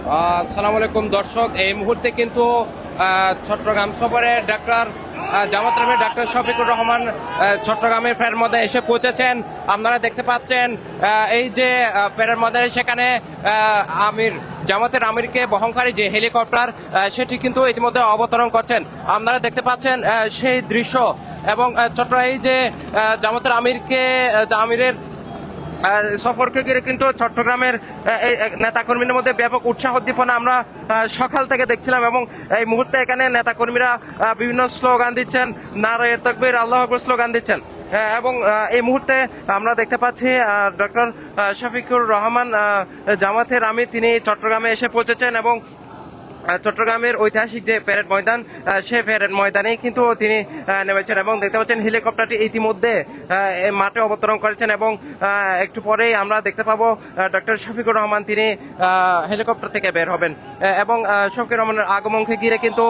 আসসালামু আলাইকুম দর্শক, এই মুহূর্তে কিন্তু চট্টগ্রাম সফরে জামাত রামীর ডাক্তার শফিকুর রহমান চট্টগ্রামের ফের মধ্যে এসে পৌঁছেছেন। আপনারা দেখতে পাচ্ছেন এই যে ফেরের মধ্যে সেখানে জামাতের আমিরকে বহনকারী যে হেলিকপ্টার সেটি কিন্তু ইতিমধ্যে অবতরণ করছেন। আপনারা দেখতে পাচ্ছেন সেই দৃশ্য এবং এই যে জামাতের আমিরের সফরকে ঘিরে কিন্তু চট্টগ্রামের নেতাকর্মীদের মধ্যে ব্যাপক উৎসাহ উদ্দীপনা আমরা সকাল থেকে দেখছিলাম এবং এই মুহূর্তে এখানে নেতাকর্মীরা বিভিন্ন স্লোগান দিচ্ছেন, নারায়ে তাকবীর, আল্লাহু আকবার স্লোগান দিচ্ছেন। এবং এই মুহূর্তে আমরা দেখতে পাচ্ছি ডক্টর শফিকুর রহমান জামাতের আমির তিনি চট্টগ্রামে এসে পৌঁছেছেন এবং চট্টগ্রামের ঐতিহাসিক যে প্যারেড ময়দান সেই প্যারেড ময়দানেই কিন্তু তিনি নেমেছেন এবং দেখতে পাচ্ছেন হেলিকপ্টারটি ইতিমধ্যে মাঠে অবতরণ করেছেন এবং একটু পরেই আমরা দেখতে পাবো ডক্টর শফিকুর রহমান তিনি হেলিকপ্টার থেকে বের হবেন এবং শফিকুর রহমানের আগমনকে ঘিরে কিন্তু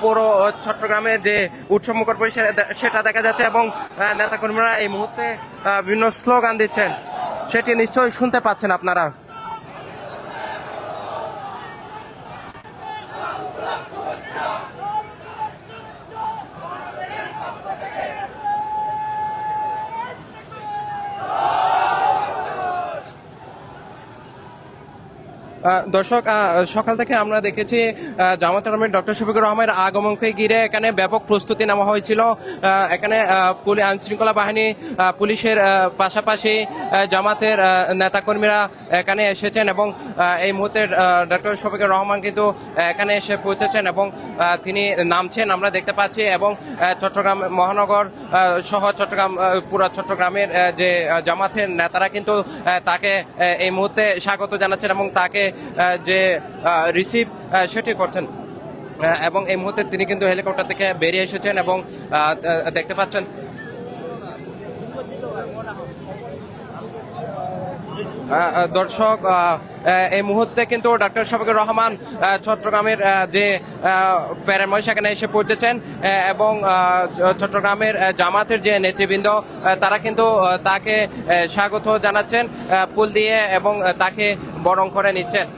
পুরো চট্টগ্রামে যে উৎসবমুখর পরিবেশ সেটা দেখা যাচ্ছে এবং নেতাকর্মীরা এই মুহূর্তে বিভিন্ন স্লোগান দিচ্ছেন, সেটি নিশ্চয়ই শুনতে পাচ্ছেন আপনারা। দর্শক, সকাল থেকে আমরা দেখেছি জামাত আমির ডক্টর শফিকুর রহমানের আগমনকে ঘিরে এখানে ব্যাপক প্রস্তুতি নেওয়া হয়েছিল। এখানে আইন শৃঙ্খলা বাহিনী, পুলিশের পাশাপাশি জামাতের নেতাকর্মীরা এখানে এসেছেন এবং এই মুহূর্তে ডক্টর শফিকুর রহমান কিন্তু এখানে এসে পৌঁছেছেন এবং তিনি নামছেন আমরা দেখতে পাচ্ছি এবং চট্টগ্রাম মহানগর সহ পুরা চট্টগ্রামের যে জামাতের নেতারা কিন্তু তাকে এই মুহূর্তে স্বাগত জানাচ্ছেন এবং তাকে যে রিসিভ সেটি করছেন এবং এই মুহূর্তে তিনি কিন্তু হেলিকপ্টার থেকে বেরিয়ে এসেছেন এবং দেখতে পাচ্ছেন দর্শক এই মুহূর্তে কিন্তু ডক্টর শফিকুর রহমান চট্টগ্রামের যে প্যারেড সেখানে এসে পৌঁছেছেন এবং চট্টগ্রামের জামাতের যে নেতৃবৃন্দ তারা কিন্তু তাকে স্বাগত জানাচ্ছেন ফুল দিয়ে এবং তাকে বরণ করে নিচ্ছেন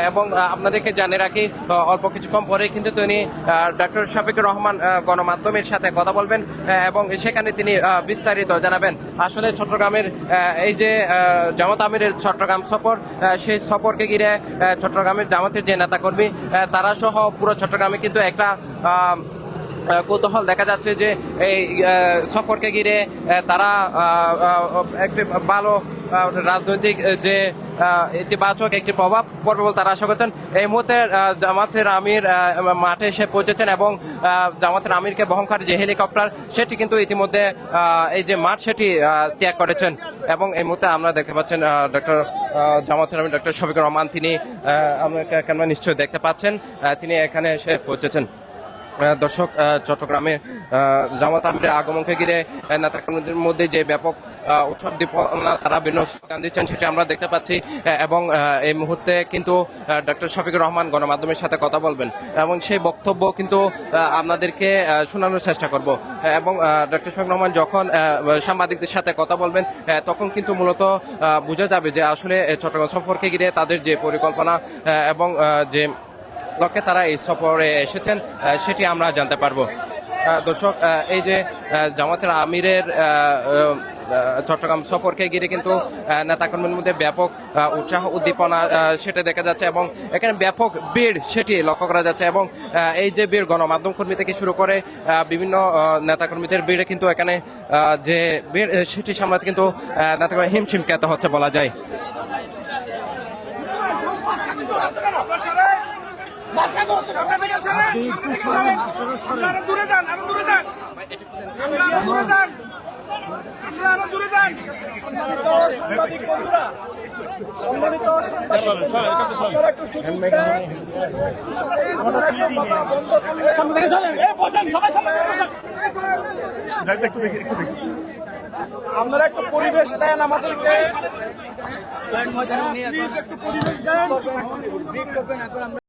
এবং আপনাদেরকে জানিয়ে রাখি অল্প কিছুক্ষণ পরে কিন্তু তিনি ডক্টর শফিকুর রহমান গণমাধ্যমের সাথে কথা বলবেন এবং সেখানে তিনি বিস্তারিত জানাবেন। আসলে চট্টগ্রামের এই যে জামাত আমিরের চট্টগ্রাম সফর, সেই সফরকে ঘিরে চট্টগ্রামের জামাতের যে নেতাকর্মী তারা সহ পুরো চট্টগ্রামে কিন্তু একটা কৌতূহল দেখা যাচ্ছে যে এই সফরকে ঘিরে তারা একটি ভালো রাজনৈতিক যে ইতিবাচক একটি প্রভাব পড়বে বলে তারা আশা করছেন। এই মুহূর্তে জামাতের আমির মাঠে এসে পৌঁছেছেন এবং জামাতের আমিরকে বহনকারী যে হেলিকপ্টার সেটি কিন্তু ইতিমধ্যে এই যে মাঠ সেটি ত্যাগ করেছেন এবং এই মুহূর্তে আমরা দেখতে পাচ্ছেন জামাতের আমির ডক্টর শফিকুর রহমান তিনি আপনারা নিশ্চয়ই দেখতে পাচ্ছেন তিনি এখানে এসে পৌঁছেছেন। দর্শক, চট্টগ্রামে জামাত আমিরের আগমনকে ঘিরে নেতাকর্মীদের মধ্যে যে ব্যাপক উৎসব দীপনা তারা বিভিন্ন স্লোগান দিচ্ছেন সেটি আমরা দেখতে পাচ্ছি এবং এই মুহূর্তে কিন্তু ডক্টর শফিকুর রহমান গণমাধ্যমের সাথে কথা বলবেন এবং সেই বক্তব্য কিন্তু আপনাদেরকে শোনানোর চেষ্টা করব এবং ডক্টর শফিকুর রহমান যখন সাংবাদিকদের সাথে কথা বলবেন তখন কিন্তু মূলত বোঝা যাবে যে আসলে চট্টগ্রাম সফরকে ঘিরে তাদের যে পরিকল্পনা এবং যে লক্ষ্যে তারা এই সফরে এসেছেন সেটি আমরা জানতে পারবো। দর্শক, এই যে জামাতের আমিরের চট্টগ্রাম সফরকে ঘিরে কিন্তু নেতাকর্মীর মধ্যে ব্যাপক উৎসাহ উদ্দীপনা সেটা দেখা যাচ্ছে এবং এখানে ব্যাপক ভিড় সেটি লক্ষ্য করা যাচ্ছে এবং এই যে ভিড় গণমাধ্যম কর্মী থেকে শুরু করে বিভিন্ন নেতাকর্মীদের ভিড়ে কিন্তু এখানে যে ভিড় সেটি সামলাতে কিন্তু নেতাকর্মী হিমশিম খেতে হচ্ছে বলা যায়। দূরে যান, সাংবাদিক বন্ধুরা, সম্মানিত আপনারা একটু পরিবেশ দেন আমাদেরকে, একটু পরিবেশ দেন।